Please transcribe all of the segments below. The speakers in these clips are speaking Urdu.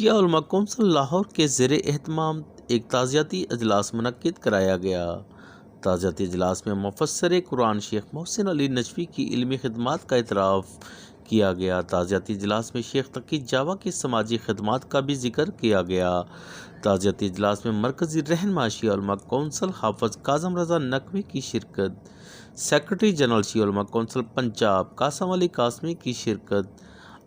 شیعہ علماء کونسل لاہور کے زیر اہتمام ایک تعزیتی اجلاس منعقد کرایا گیا۔ تعزیتی اجلاس میں مفسر قرآن شیخ محسن علی نجفی کی علمی خدمات کا اعتراف کیا گیا۔ تعزیتی اجلاس میں شیخ تقی جاوا کی سماجی خدمات کا بھی ذکر کیا گیا۔ تعزیتی اجلاس میں مرکزی رہنما شیعہ علماء کونسل حافظ کاظم رضا نقوی کی شرکت، سیکرٹری جنرل شیعہ علماء کونسل پنجاب قاسم علی قاسمی کی شرکت،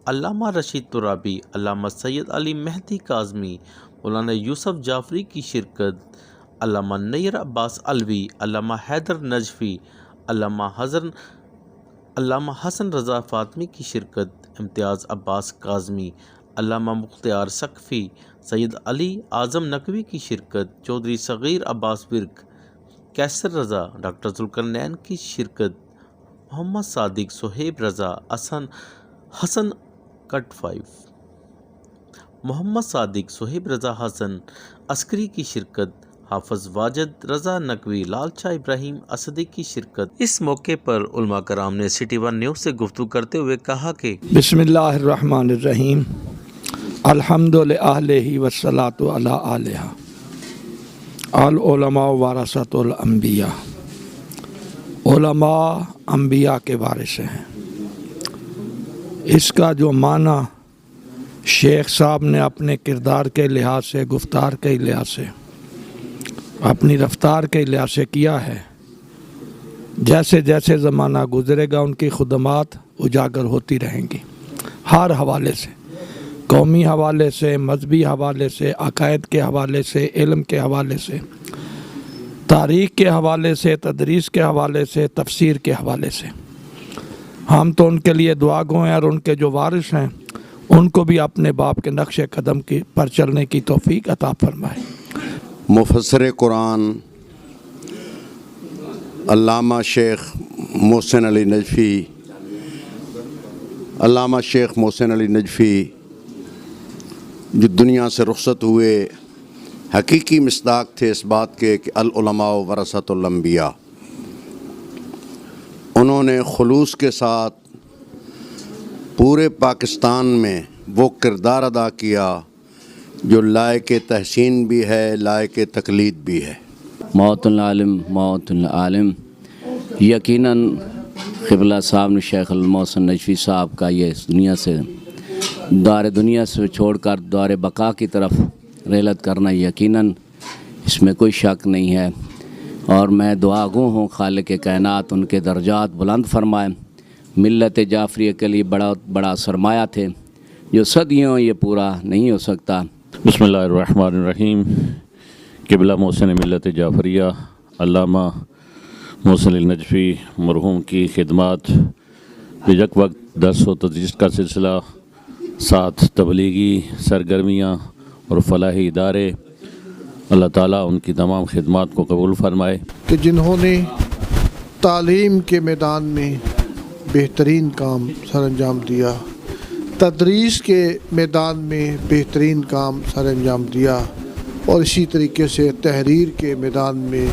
علامہ رشید ترابی، علامہ سید علی مہدی کاظمی، مولانا یوسف جعفری کی شرکت، علامہ نیر عباس علوی، علامہ حیدر نجفی، علامہ حسن رضا فاطمی کی شرکت، امتیاز عباس کاظمی، علامہ مختار سقفی، سید علی اعظم نقوی کی شرکت، چودھری صغیر عباس ورک، کیسر رضا، ڈاکٹر ذوالقرنین کی شرکت، محمد صادق، صہیب رضا، حسن کٹ 5، محمد صادق، صہیب رضا حسن عسکری کی شرکت، حافظ واجد رضا نقوی، لال شاہ ابراہیم اسدی کی شرکت۔ اس موقع پر علماء کرام نے سٹی ون نیوز سے گفتگو کرتے ہوئے کہا کہ بسم اللہ الرحمن الرحیم، الحمد للہ والصلاۃ علی آلہ، العلماء ورثۃ الانبیاء، علماء انبیاء کے وارث ہیں۔ اس کا جو معنی شیخ صاحب نے اپنے کردار کے لحاظ سے، گفتار کے لحاظ سے، اپنی رفتار کے لحاظ سے کیا ہے، جیسے جیسے زمانہ گزرے گا ان کی خدمات اجاگر ہوتی رہیں گی، ہر حوالے سے، قومی حوالے سے، مذہبی حوالے سے، عقائد کے حوالے سے، علم کے حوالے سے، تاریخ کے حوالے سے، تدریس کے حوالے سے، تفسیر کے حوالے سے۔ ہم تو ان کے لیے دعا گو ہیں، اور ان کے جو وارث ہیں ان کو بھی اپنے باپ کے نقش قدم پر چلنے کی توفیق عطا فرمائے۔ مفسر قرآن علامہ شیخ محسن علی نجفی، علامہ شیخ محسن علی نجفی جو دنیا سے رخصت ہوئے، حقیقی مصداق تھے اس بات کے کہ العلماء ورثۃ الانبیاء۔ انہوں نے خلوص کے ساتھ پورے پاکستان میں وہ کردار ادا کیا جو لائق تحسین بھی ہے، لائق تقلید بھی ہے۔ موت العالم، موت العالم، یقیناً قبلہ صاحب نے شیخ المحسن نجفی صاحب کا یہ دنیا سے چھوڑ کر دار بقا کی طرف رحلت کرنا یقیناً اس میں کوئی شک نہیں ہے، اور میں دعا گو ہوں خالق کائنات ان کے درجات بلند فرمائے۔ ملت جعفریہ کے لیے بڑا سرمایہ تھے جو صدیوں یہ پورا نہیں ہو سکتا۔ بسم اللہ الرحمن الرحیم۔ قبلہ محسن ملت جعفریہ علامہ محسن علی نجفی مرحوم کی خدمات بیک وقت درس و تدریس کا سلسلہ، ساتھ تبلیغی سرگرمیاں اور فلاحی ادارے، اللہ تعالیٰ ان کی تمام خدمات کو قبول فرمائے۔ کہ جنہوں نے تعلیم کے میدان میں بہترین کام سر انجام دیا، تدریس کے میدان میں بہترین کام سر انجام دیا، اور اسی طریقے سے تحریر کے میدان میں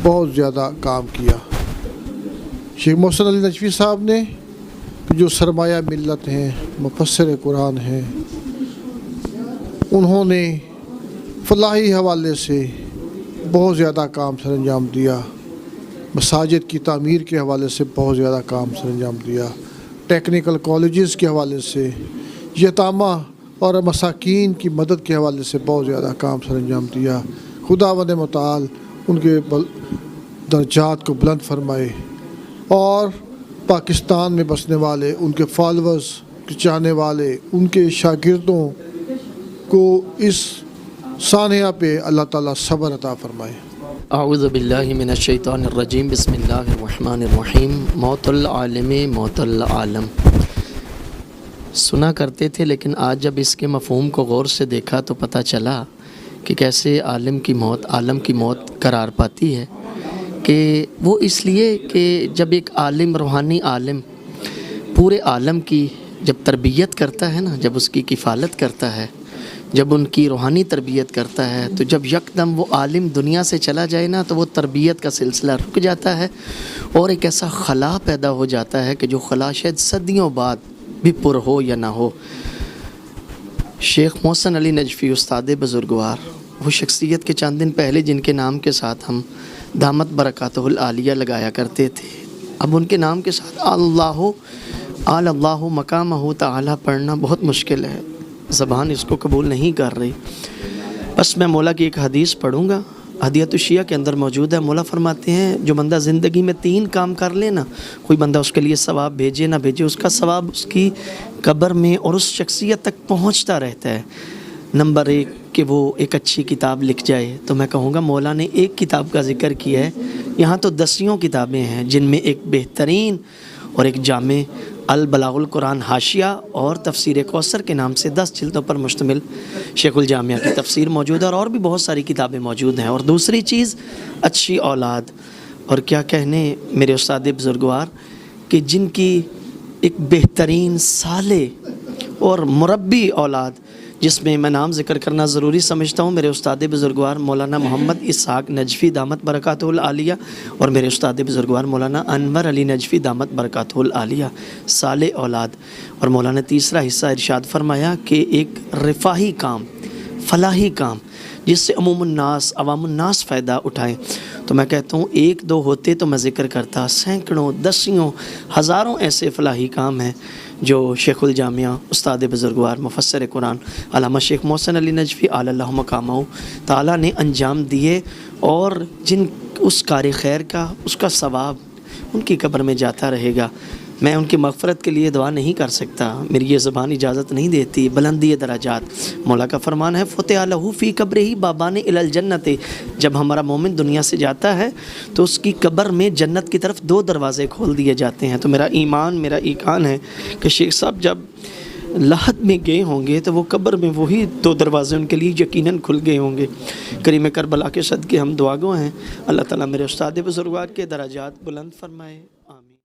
بہت زیادہ کام کیا۔ شیخ محسن علی نجفی صاحب نے جو سرمایہ ملت ہیں، مفسر قرآن ہیں، انہوں نے فلاحی حوالے سے بہت زیادہ کام سر انجام دیا، مساجد کی تعمیر کے حوالے سے بہت زیادہ کام سر انجام دیا، ٹیکنیکل کالجز کے حوالے سے، یتامہ اور مساکین کی مدد کے حوالے سے بہت زیادہ کام سر انجام دیا۔ خداوند متعال ان کے درجات کو بلند فرمائے، اور پاکستان میں بسنے والے، ان کے فالورز، چاہنے والے، ان کے شاگردوں کو اس سانحہ پہ اللہ تعالیٰ صبر عطا فرمائے۔ اعوذ باللہ من الشیطان الرجیم، بسم اللہ الرحمن الرحیم۔ موت العالم، موت العالم سنا کرتے تھے، لیکن آج جب اس کے مفہوم کو غور سے دیکھا تو پتہ چلا کہ کیسے عالم کی موت عالم کی موت قرار پاتی ہے، کہ وہ اس لیے کہ جب ایک عالم، روحانی عالم پورے عالم کی جب تربیت کرتا ہے نا، جب اس کی کفالت کرتا ہے، جب ان کی روحانی تربیت کرتا ہے، تو جب یکدم وہ عالم دنیا سے چلا جائے نا تو وہ تربیت کا سلسلہ رک جاتا ہے، اور ایک ایسا خلا پیدا ہو جاتا ہے کہ جو خلا شاید صدیوں بعد بھی پر ہو یا نہ ہو۔ شیخ محسن علی نجفی استاد بزرگوار، وہ شخصیت کے چند دن پہلے جن کے نام کے ساتھ ہم دامت برکاتہ العالیہ لگایا کرتے تھے، اب ان کے نام کے ساتھ اللہ مقامہ تعالی پڑھنا بہت مشکل ہے، زبان اس کو قبول نہیں کر رہی۔ بس میں مولا کی ایک حدیث پڑھوں گا، ہدیۃ الشیعہ کے اندر موجود ہے۔ مولا فرماتے ہیں جو بندہ زندگی میں 3 کام کر لے نا، کوئی بندہ اس کے لیے ثواب بھیجے نہ بھیجے، اس کا ثواب اس کی قبر میں اور اس شخصیت تک پہنچتا رہتا ہے۔ نمبر 1 کہ وہ ایک اچھی کتاب لکھ جائے، تو میں کہوں گا مولا نے ایک کتاب کا ذکر کیا ہے، یہاں تو 10 کتابیں ہیں جن میں ایک بہترین اور ایک جامع البلاغ القرآن حاشیہ اور تفسیر کوثر کے نام سے 10 جلدوں پر مشتمل شیخ الجامعہ کی تفسیر موجود ہے، اور بھی بہت ساری کتابیں موجود ہیں۔ اور دوسری چیز اچھی اولاد، اور کیا کہنے میرے استاد بزرگوار کہ جن کی ایک بہترین صالح اور مربی اولاد، جس میں میں نام ذکر کرنا ضروری سمجھتا ہوں، میرے استاد بزرگوار مولانا محمد اسحاق نجفی دامت برکاتہ العالیہ اور میرے استاد بزرگوار مولانا انور علی نجفی دامت برکاتہ العالیہ، صالح اولاد۔ اور مولانا تیسرا حصہ ارشاد فرمایا کہ ایک رفاہی کام، فلاحی کام جس سے عوام الناس فائدہ اٹھائیں، تو میں کہتا ہوں 1-2 ہوتے تو میں ذکر کرتا، سینکڑوں، دسیوں، ہزاروں ایسے فلاحی کام ہیں جو شیخ الجامعہ استاد بزرگوار مفسر قرآن علامہ شیخ محسن علی نجفی اعلی اللہ مقامہ تعالیٰ نے انجام دیے، اور جن اس کار خیر کا اس کا ثواب ان کی قبر میں جاتا رہے گا۔ میں ان کی مغفرت کے لیے دعا نہیں کر سکتا، میری یہ زبان اجازت نہیں دیتی۔ بلندی درجات، مولا کا فرمان ہے فتح لہ فی قبرہ بابان الی الجنت، جب ہمارا مومن دنیا سے جاتا ہے تو اس کی قبر میں جنت کی طرف 2 دروازے کھول دیے جاتے ہیں۔ تو میرا ایقان ہے کہ شیخ صاحب جب لحد میں گئے ہوں گے تو وہ قبر میں وہی 2 دروازے ان کے لیے یقیناً کھل گئے ہوں گے۔ کریم کربلا کے صدقے ہم دعا گو ہیں، اللہ تعالیٰ میرے استاد بزرگوار کے درجات بلند فرمائے، آمین۔